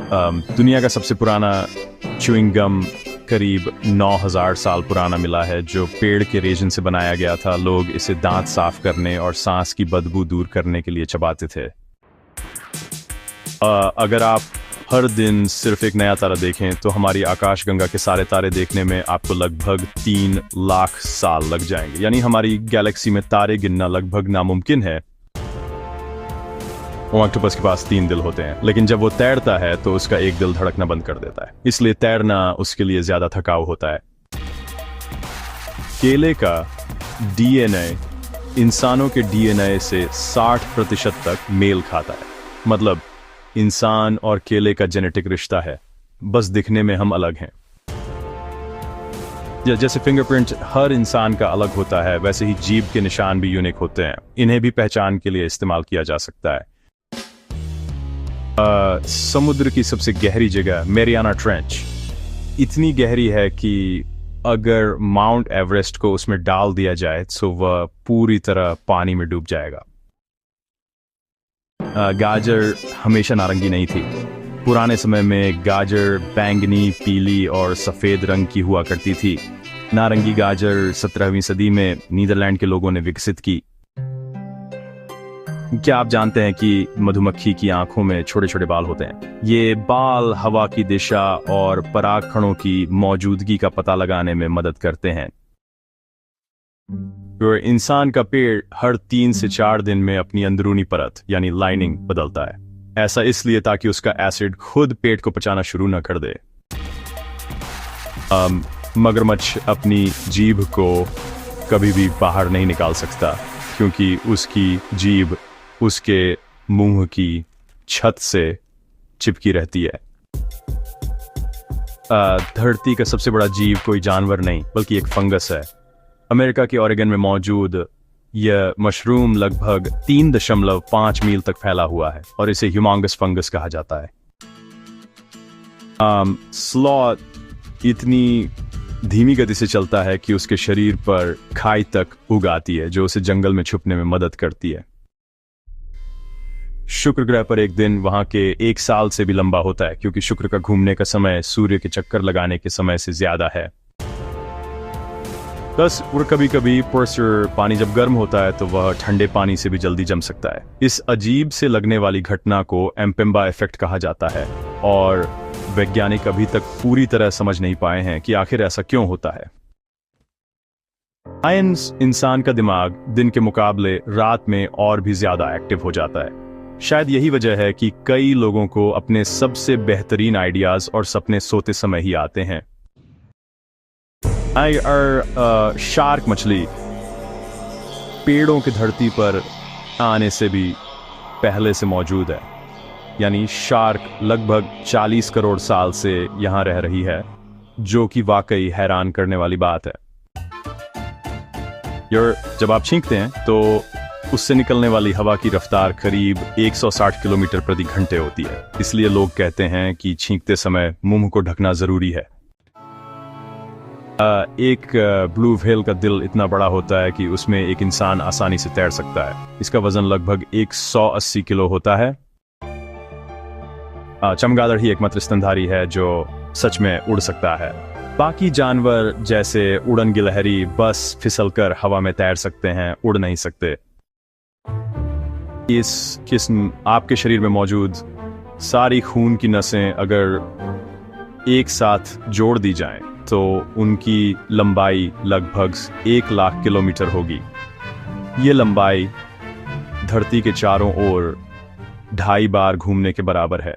दुनिया का सबसे पुराना च्युइंग गम करीब 9000 साल पुराना मिला है, जो पेड़ के रेजिन से बनाया गया था। लोग इसे दांत साफ करने और सांस की बदबू दूर करने के लिए चबाते थे। अगर आप हर दिन सिर्फ एक नया तारा देखें तो हमारी आकाशगंगा के सारे तारे देखने में आपको लगभग 3 लाख साल लग जाएंगे। यानी हमारी गैलेक्सी में तारे गिनना लगभग नामुमकिन है। ऑक्टोपस के पास 3 दिल होते हैं, लेकिन जब वो तैरता है तो उसका एक दिल धड़कना बंद कर देता है, इसलिए तैरना उसके लिए ज्यादा थकाऊ होता है। केले का डीएनए इंसानों के डीएनए से 60% तक मेल खाता है। मतलब इंसान और केले का जेनेटिक रिश्ता है, बस दिखने में हम अलग हैं। जैसे फिंगरप्रिंट हर इंसान का अलग होता है, वैसे ही जीभ के निशान भी यूनिक होते हैं। इन्हें भी पहचान के लिए इस्तेमाल किया जा सकता है। समुद्र की सबसे गहरी जगह मैरियाना ट्रेंच इतनी गहरी है कि अगर माउंट एवरेस्ट को उसमें डाल दिया जाए तो वह पूरी तरह पानी में डूब जाएगा। गाजर हमेशा नारंगी नहीं थी। पुराने समय में गाजर बैंगनी, पीली और सफेद रंग की हुआ करती थी। नारंगी गाजर 17वीं सदी में नीदरलैंड के लोगों ने विकसित की। क्या आप जानते हैं कि मधुमक्खी की आंखों में छोटे छोटे बाल होते हैं? ये बाल हवा की दिशा और पराग कणों की मौजूदगी का पता लगाने में मदद करते हैं। और इंसान का पेट हर 3 से 4 दिन में अपनी अंदरूनी परत यानी लाइनिंग बदलता है। ऐसा इसलिए ताकि उसका एसिड खुद पेट को पचाना शुरू न कर दे। मगरमच्छ अपनी जीभ को कभी भी बाहर नहीं निकाल सकता, क्योंकि उसकी जीभ उसके मुंह की छत से चिपकी रहती है। धरती का सबसे बड़ा जीव कोई जानवर नहीं बल्कि एक फंगस है। अमेरिका के ओरेगन में मौजूद यह मशरूम लगभग 3.5 मील तक फैला हुआ है और इसे ह्यूमांगस फंगस कहा जाता है। स्लॉथ इतनी धीमी गति से चलता है कि उसके शरीर पर खाई तक उग आती है, जो उसे जंगल में छुपने में मदद करती है। शुक्र ग्रह पर एक दिन वहां के 1 साल से भी लंबा होता है, क्योंकि शुक्र का घूमने का समय सूर्य के चक्कर लगाने के समय से ज्यादा है। बस और कभी कभी पानी जब गर्म होता है तो वह ठंडे पानी से भी जल्दी जम सकता है। इस अजीब से लगने वाली घटना को एम्पेम्बा इफेक्ट कहा जाता है और वैज्ञानिक अभी तक पूरी तरह समझ नहीं पाए हैं कि आखिर ऐसा क्यों होता है। साइंस इंसान का दिमाग दिन के मुकाबले रात में और भी ज्यादा एक्टिव हो जाता है। शायद यही वजह है कि कई लोगों को अपने सबसे बेहतरीन आइडियाज और सपने सोते समय ही आते हैं। शार्क मछली पेड़ों की धरती पर आने से भी पहले से मौजूद है। यानी शार्क लगभग 40 करोड़ साल से यहां रह रही है, जो कि वाकई हैरान करने वाली बात है। जब आप छींकते हैं तो उससे निकलने वाली हवा की रफ्तार करीब 160 किलोमीटर प्रति घंटे होती है। इसलिए लोग कहते हैं कि छींकते समय मुंह को ढकना जरूरी है। एक ब्लू व्हेल का दिल इतना बड़ा होता है कि उसमें एक इंसान आसानी से तैर सकता है। इसका वजन लगभग 180 किलो होता है। चमगादड़ ही एकमात्र स्तनधारी है जो सच में उड़ सकता है। बाकी जानवर जैसे उड़न गिलहरी बस फिसलकर हवा में तैर सकते हैं, उड़ नहीं सकते। इस किस्म आपके शरीर में मौजूद सारी खून की नसें अगर एक साथ जोड़ दी जाएं तो उनकी लंबाई लगभग 1 लाख किलोमीटर होगी। ये लंबाई धरती के चारों ओर 2.5 बार घूमने के बराबर है।